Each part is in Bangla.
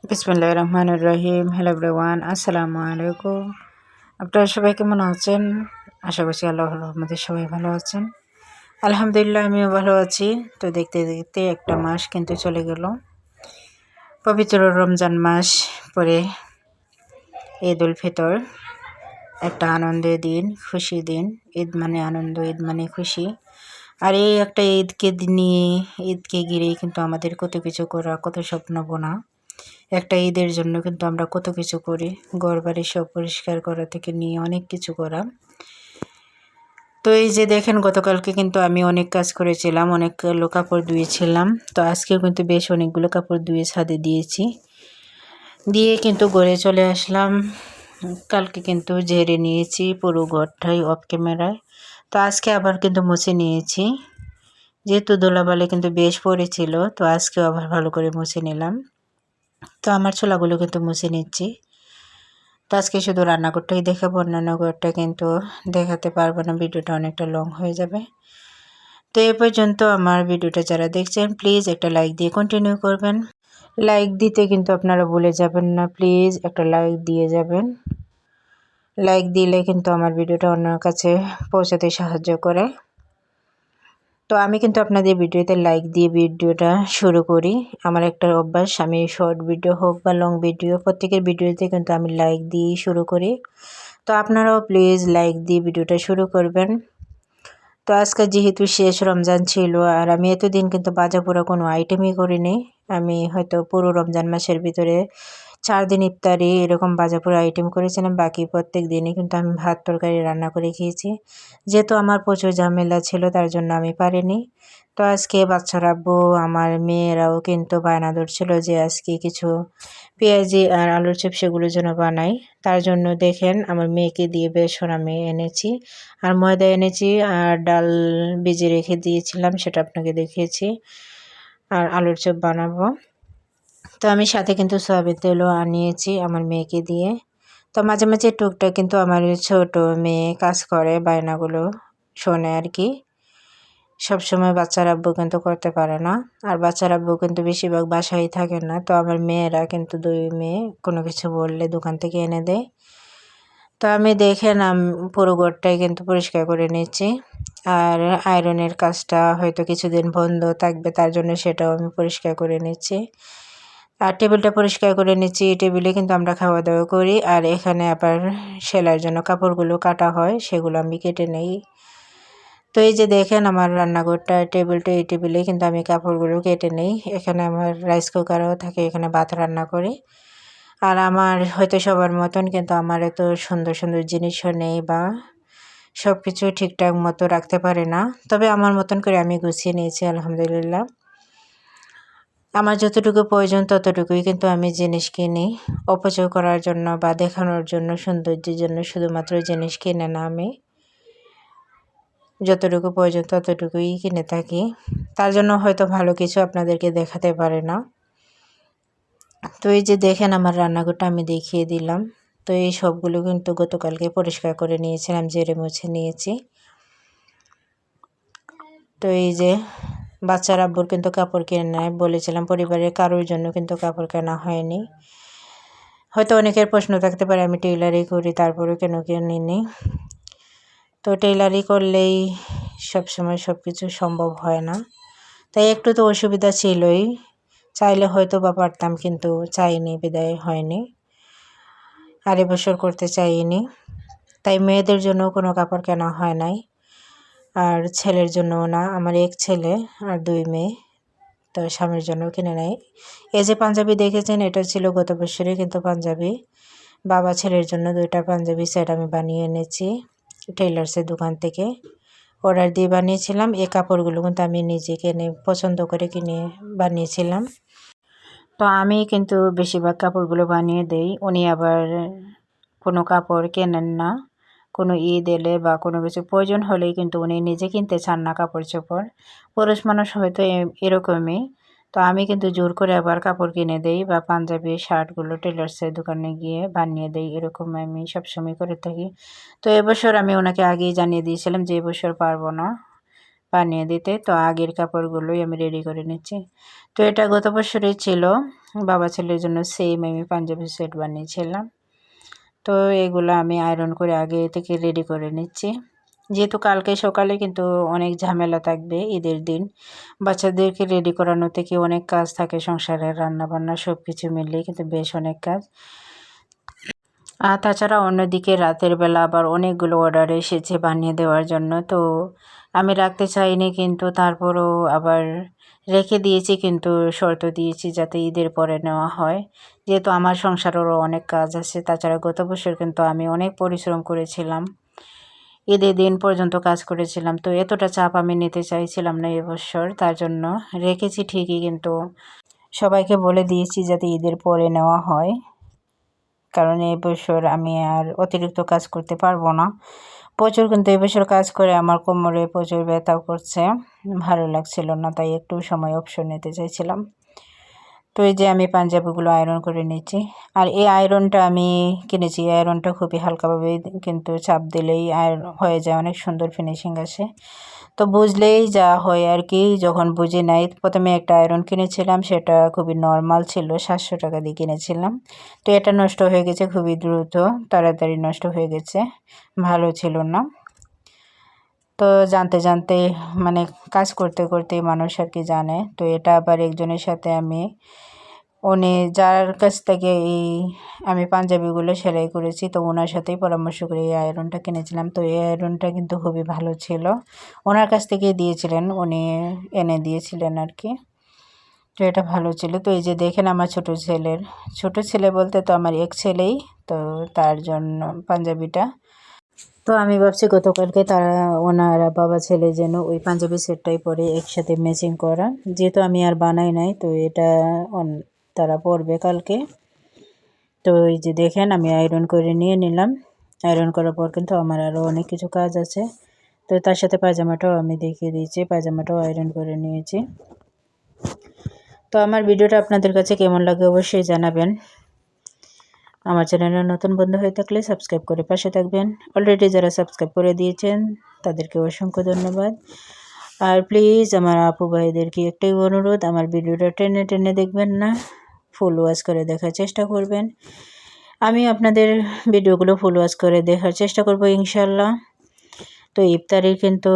বিসমিল্লাহির রহমানির রহিম। হ্যালো এভরিওয়ান, আসসালামু আলাইকুম। আপনারা সবাই কেমন আছেন? আশা করছি আল্লাহর রহমতে সবাই ভালো আছেন। আলহামদুলিল্লাহ আমিও ভালো আছি। তো দেখতে দেখতে একটা মাস কিন্তু চলে গেল। পবিত্র রমজান মাস পরে ঈদ উল ফিতর, একটা আনন্দের দিন, খুশি দিন। ঈদ মানে আনন্দ, ঈদ মানে খুশি। আর এই একটা ঈদকে ঘিরেই কিন্তু আমাদের কত কিছু করা, কত স্বপ্ন বোনা। একটা ঈদের জন্য কিন্তু আমরা কত কিছু করি, ঘরবাড়ি সব পরিষ্কার করা থেকে নিয়ে অনেক কিছু করা। তো এই যে দেখেন, গতকালকে কিন্তু আমি অনেক কাজ করেছিলাম, অনেকগুলো কাপড় ধুয়েছিলাম। তো আজকেও কিন্তু বেশ অনেকগুলো কাপড় ধুয়ে ছাদে দিয়েছি, দিয়ে কিন্তু ঘরে চলে আসলাম। কালকে কিন্তু ঝেড়ে নিয়েছি পুরো ঘরটাই অফ ক্যামেরায়। তো আজকে আবার কিন্তু মুছে নিয়েছি, যেহেতু ধুলাবালি কিন্তু বেশ পড়েছিল। তো আজকেও আবার ভালো করে মুছে নিলাম। তো আমার ছোলাগুলো কিন্তু মুছে নিচ্ছি। তো আজকে শুধু রান্নাঘরটাই দেখাবো, অন্যান্য ঘরটা কিন্তু দেখাতে পারবো না, ভিডিওটা অনেকটা লং হয়ে যাবে। তো এ পর্যন্ত আমার ভিডিওটা যারা দেখছেন, প্লিজ একটা লাইক দিয়ে কন্টিনিউ করবেন। লাইক দিতে কিন্তু আপনারা ভুলে যাবেন না, প্লিজ একটা লাইক দিয়ে যাবেন। লাইক দিলে কিন্তু আমার ভিডিওটা অন্যের কাছে পৌঁছাতে সাহায্য করে। তো আমি কিন্তু আপনাদের ভিডিওতে লাইক দিয়ে ভিডিওটা শুরু করি। আমার একটা অভ্যাস, আমি শর্ট ভিডিও হোক বা লং ভিডিও, প্রত্যেকের ভিডিওতে কিন্তু আমি লাইক দিয়ে শুরু করি। তো আপনারাও প্লিজ লাইক দিয়ে ভিডিওটা শুরু করবেন। তো আজকে যেহেতু শেষ রমজান ছিল, আর আমি এতদিন কিন্তু বাজাপুরা কোনো আইটেমই করিনি। আমি হয়তো পুরো রমজান মাসের ভিতরে 4 দিন ইফতারি এরকম বাজাপুরা আইটেম করেছিলাম, বাকি প্রত্যেক দিনই কিন্তু আমি ভাত তরকারি রান্না করে খেয়েছি। যেহেতু আমার প্রচুর ঝামেলা ছিল, তার জন্য আমি পারিনি। তো আজকে বাচ্চারা, আব্বু, আমার মেয়েরাও কিন্তু বায়না ধরছিল যে আজকে কিছু পেঁয়াজি আর আলুর চিপস সেগুলোর জন্য বানাই। তার জন্য দেখেন আমার মেয়েকে দিয়ে বেসন আমি এনেছি, আর ময়দা এনেছি, আর ডাল ভিজিয়ে রেখে দিয়েছিলাম, সেটা আপনাকে দেখিয়েছি। আর আলুর চপ বানাবো। তো আমি সাথে কিন্তু সয়াবিন তেলও আনিয়েছি আমার মেয়েকে দিয়ে। তো মাঝে মাঝে টুকটাক কিন্তু আমার ছোট মেয়ে কাজ করে, বায়নাগুলো শোনে আর কি। সবসময় বাচ্চার আব্বু কিন্তু করতে পারে না, আর বাচ্চার আব্বু কিন্তু বেশিরভাগ বাসায় থাকে না। তো আমার মেয়েরা কিন্তু 2 মেয়ে কোনো কিছু বললে দোকান থেকে এনে দেয়। তো আমি দেখেন পুরো ঘরটাই কিন্তু পরিষ্কার করে নিচ্ছি। আর আয়রনের কাজটা হয়তো কিছুদিন বন্ধ থাকবে, তার জন্য সেটাও আমি পরিষ্কার করে নিচ্ছি। আর টেবিলটা পরিষ্কার করে নিচ্ছি। টেবিলে কিন্তু আমরা খাওয়া দাওয়া করি, আর এখানে আবার সেলাইয়ের জন্য কাপড়গুলো কাটা হয়, সেগুলো আমি কেটে নেই। তো এই যে দেখেন আমার রান্নাঘরটা, টেবিলটা, এই টেবিলে কিন্তু আমি কাপড়গুলো কেটে নেই। এখানে আমার রাইস কুকারও থাকে, এখানে ভাত রান্না করি। আর আমার হয়তো সবার মতন কিন্তু আমার এত সুন্দর সুন্দর জিনিসও নেই, বা সব কিছু ঠিকঠাক মতো রাখতে পারে না। তবে আমার মতন করে আমি গুছিয়ে নিয়েছি আলহামদুলিল্লাহ। আমার যতটুকু প্রয়োজন ততটুকুই কিন্তু আমি জিনিস কিনি, অপচয় করার জন্য বা দেখানোর জন্য, সৌন্দর্যের জন্য শুধুমাত্র জিনিস কিনে না, আমি যতটুকু প্রয়োজন ততটুকুই কিনে থাকি। তার জন্য হয়তো ভালো কিছু আপনাদেরকে দেখাতে পারে না। তো এই যে দেখেন আমার রান্নাঘরটা আমি দেখিয়ে দিলাম। তো এই সবগুলো কিন্তু গতকালকে পরিষ্কার করে নিয়েছিলাম, ঝেড়ে মুছে নিয়েছি। তো এই যে বাচ্চার আব্বুর কিন্তু কাপড় কিনে নেয় বলেছিলাম, পরিবারের কারোর জন্য কিন্তু কাপড় কেনা হয়নি। হয়তো অনেকের প্রশ্ন থাকতে পারে আমি টেইলারি করি, তারপরেও কেন কিনিনি। তো টেইলারি করলেই সবসময় সব কিছু সম্ভব হয় না, তাই একটু তো অসুবিধা ছিলই। চাইলে হয়তো বা পারতাম, কিন্তু চাইনি বিদায় হয়নি। আর এবছর করতে চাইনি, তাই মেয়েদের জন্য কোনো কাপড় কেনা হয় নাই, আর ছেলের জন্যও না। আমার এক ছেলে আর 2 মেয়ে, তো স্বামীর জন্য কিনে নেয়। এই যে পাঞ্জাবি দেখেছেন, এটা ছিল গত বছরে কিন্তু পাঞ্জাবি। বাবা ছেলের জন্য 2টা পাঞ্জাবি সেট আমি বানিয়ে এনেছি টেইলার্সের দোকান থেকে, অর্ডার দিয়ে বানিয়েছিলাম। এই কাপড়গুলো কিন্তু আমি নিজে কিনে পছন্দ করে কিনে বানিয়েছিলাম। তো আমি কিন্তু বেশিরভাগ কাপড়গুলো বানিয়ে দেই, উনি আবার কোনো কাপড় কেনেন না। কোনো ঈদ এলে বা কোনো কিছু প্রয়োজন হলেই কিন্তু উনি নিজে কিনতে চান না কাপড় চোপড়। পুরুষ মানুষ হয়তো এরকমই। তো আমি কিন্তু জোর করে আবার কাপড় কিনে দেই, বা পাঞ্জাবি শার্টগুলো টেলার্সের দোকানে গিয়ে বানিয়ে দেই, এরকম আমি সবসময় করে থাকি। তো এবছর আমি ওনাকে আগেই জানিয়ে দিয়েছিলাম যে এবছর পারবো না বানিয়ে দিতে। তো আগের কাপড়গুলোই আমি রেডি করে নিচ্ছি। তো এটা গত বছরই ছিল, বাবা ছেলের জন্য সেম আমি পাঞ্জাবি সেট বানিয়েছিলাম। তো এগুলো আমি আয়রন করে আগে থেকে রেডি করে নিচ্ছি, যেহেতু কালকে সকালে কিন্তু অনেক ঝামেলা থাকবে ঈদের দিন। বাচ্চাদেরকে রেডি করানো থেকে অনেক কাজ থাকে, সংসারের রান্নাবান্না সব কিছু মিলিয়ে কিন্তু বেশ অনেক কাজ। আর তাছাড়া অন্যদিকে রাতের বেলা আবার অনেকগুলো অর্ডার এসেছে বানিয়ে দেওয়ার জন্য। তো আমি রাখতে চাইনি, কিন্তু তারপরও আবার রেখে দিয়েছি, কিন্তু শর্ত দিয়েছি যাতে ঈদের পরে নেওয়া হয়, যেহেতু আমার সংসারেরও অনেক কাজ আছে। তাছাড়া গত বছর কিন্তু আমি অনেক পরিশ্রম করেছিলাম, ঈদের দিন পর্যন্ত কাজ করেছিলাম। তো এতটা চাপ আমি নিতে চাইছিলাম না এবছর, তার জন্য রেখেছি ঠিকই, কিন্তু সবাইকে বলে দিয়েছি যাতে ঈদের পরে নেওয়া হয়, কারণ এবছর আমি আর অতিরিক্ত কাজ করতে পারবো না। প্রচুর কিন্তু এবছর কাজ করে আমার কোমরে প্রচুর ব্যথা করছে, ভালো লাগছিল না, তাই একটু সময় অবসর নিতে চাইছিলাম। তো এই যে আমি পাঞ্জাবিগুলো আয়রন করে নিচ্ছি। আর এই আয়রনটা আমি কিনেছি, এই আয়রনটা খুবই হালকাভাবে কিন্তু চাপ দিলেই আয়রন হয়ে যায়, অনেক সুন্দর ফিনিশিং আসে। তো বুঝলেই যা হয় আর কি, যখন বুঝি নাই। প্রথমে একটা আয়রন কিনেছিলাম, সেটা খুবই নর্মাল ছিল, 700 টাকা দিয়ে কিনেছিলাম। তো এটা নষ্ট হয়ে গেছে খুবই দ্রুত, তাড়াতাড়ি নষ্ট হয়ে গেছে, ভালো ছিল না। তো জানতে জানতে মানে কাজ করতে করতে মানুষ আর কি জানে। তো এটা আবার একজনের সাথে উনি যার কাছ থেকে আমি পাঞ্জাবিগুলো সেলাই করেছি, তো ওনার সাথেই পরামর্শ করে এই আয়রনটা কিনেছিলাম। তো এই আয়রনটা কিন্তু খুবই ভালো ছিল, ওনার কাছ থেকেই দিয়েছিলেন, উনি এনে দিয়েছিলেন আর কি। তো এটা ভালো ছিল। তো এই যে দেখেন আমার ছোট ছেলে বলতে তো আমার এক ছেলেই, তো তার জন্য পাঞ্জাবিটা। তো আমি ভাবছি গতকালকে ওনারা বাবা ছেলে যেন ওই পাঞ্জাবি সেটটাই পরে একসাথে ম্যাচিং করা, যেহেতু আমি আর বানাই নাই, তো এটা তারা পরবে কালকে। তো এই যে দেখেন আমি আয়রন করে নিয়ে নিলাম। আয়রন করার পর কিন্তু আমার আরও অনেক কিছু কাজ আছে। তো তার সাথে পায়জামাটাও আমি দেখিয়ে দিয়েছি, পায়জামাটাও আয়রন করে নিয়েছি। তো আমার ভিডিওটা আপনাদের কাছে কেমন লাগে অবশ্যই জানাবেন। আমার চ্যানেলে নতুন বন্ধু হয়ে থাকলে সাবস্ক্রাইব করে পাশে থাকবেন। অলরেডি যারা সাবস্ক্রাইব করে দিয়েছেন তাদেরকে অসংখ্য ধন্যবাদ। আর প্লিজ আমার আপু ভাইদেরকে একটাই অনুরোধ, আমার ভিডিওটা টেনে টেনে দেখবেন না, ফুল ওয়াচ করে দেখার চেষ্টা করবেন। আমি আপনাদের ভিডিওগুলো ফুল ওয়াচ করে দেখার চেষ্টা করব ইনশাল্লাহ। তো ইফতারির কিন্তু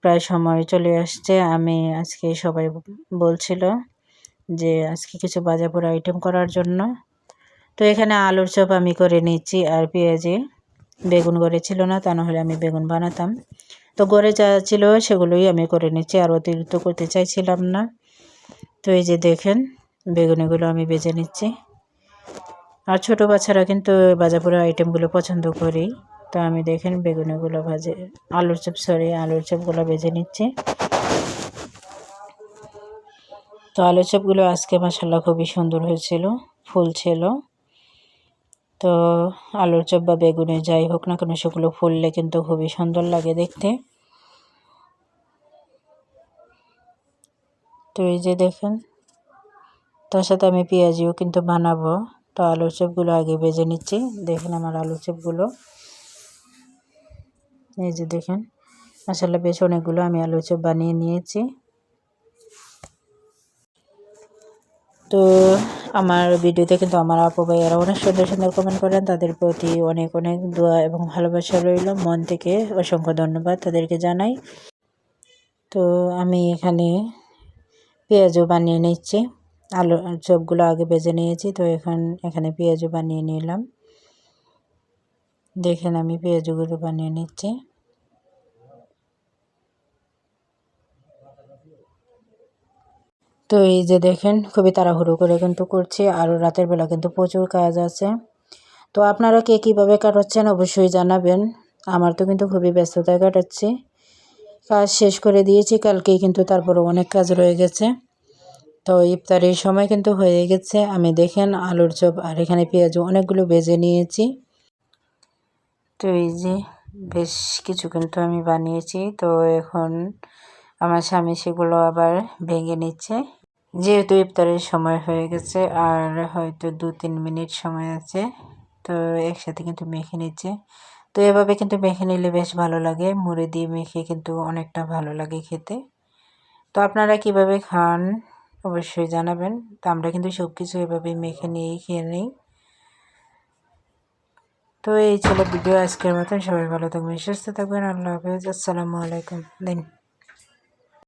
প্রায় সময় চলে আসছে। আমি আজকে সবাই বলছিল যে আজকে কিছু ভাজাপোড়া আইটেম করার জন্য। তো এখানে আলুর চপ আমি করে নিচ্ছি, আর পেঁয়াজি, বেগুন গড়ে ছিল না, তা নাহলে আমি বেগুন বানাতাম। তো গড়ে যা ছিল সেগুলোই আমি করে নিচ্ছি, আর অতিরিক্ত করতে চাইছিলাম না। তো এই যে দেখেন বেগুনিগুলো আমি ভেজে নিচ্ছি। আর ছোটো বাচ্চারা কিন্তু ভাজাপোড়া আইটেমগুলো পছন্দ করেই। তো আমি দেখেন বেগুনিগুলো আলুর চপগুলো ভেজে নিচ্ছি। তো আলুর চপগুলো আজকে মাশাআল্লাহ খুবই সুন্দর হয়েছিল, ফুল ছিল। তো আলুর চপ বা বেগুনে যাই হোক না কেন, সেগুলো ফুললে কিন্তু খুবই সুন্দর লাগে দেখতে। তো এই যে দেখেন, তার সাথে আমি পেঁয়াজিও কিন্তু বানাবো। তো আলুর চপগুলো আগে ভেজে নিচ্ছি। দেখেন আমার আলুর চপগুলো, এই যে দেখেন মাশাআল্লাহ বেশ অনেকগুলো আমি আলুর চপ বানিয়ে নিয়েছি। তো আমার ভিডিওতে কিন্তু আমার আপু ভাইয়ারা অনেক সুন্দর সুন্দর কমেন্ট করেন, তাদের প্রতি অনেক অনেক দোয়া এবং ভালোবাসা রইল, মন থেকে অসংখ্য ধন্যবাদ তাদেরকে জানাই। তো আমি এখানে পেঁয়াজও বানিয়ে নিচ্ছি, আলুর চপগুলো আগে ভেজে নিয়েছি। তো এখানে পেঁয়াজও বানিয়ে নিলাম। দেখেন আমি পেঁয়াজগুলো বানিয়ে নিচ্ছি। তো এই যে দেখেন খুবই তাড়াহুড়ো করে কিন্তু করছি, আরও রাতের বেলা কিন্তু প্রচুর কাজ আছে। তো আপনারা কে কীভাবে কাটাচ্ছেন অবশ্যই জানাবেন। আমার তো কিন্তু খুবই ব্যস্ততায় কাটাচ্ছি, কাজ শেষ করে দিয়েছি কালকেই, কিন্তু তারপরও অনেক কাজ রয়ে গেছে। তো ইফতারের সময় কিন্তু হয়ে গেছে। আমি দেখেন আলুর চপ আর এখানে পেঁয়াজ অনেকগুলো ভেজে নিয়েছি। তো এই যে বেশ কিছু কিন্তু আমি বানিয়েছি। তো এখন আমার স্বামী সেগুলো আবার ভেঙে নিচ্ছে, যেহেতু ইফতারের সময় হয়ে গেছে আর হয়তো 2-3 মিনিট সময় আছে। তো একসাথে কিন্তু মেখে নিচ্ছে। তো তো এভাবে কিন্তু মেখে নিলে বেশ ভালো লাগে, মুড়ি দিয়ে মেখে কিন্তু অনেকটা ভালো লাগে খেতে। তো আপনারা কিভাবে খান অবশ্যই জানাবেন। তো আমরা কিন্তু সব কিছু এভাবে মেখে নিয়েই খেয়ে নিই। তো এই ছিল ভিডিও আজকের মতন। সবাই ভালো থাকবেন, সুস্থ থাকবেন। আল্লাহ হাফেজ, আসসালামু আলাইকুম দিন।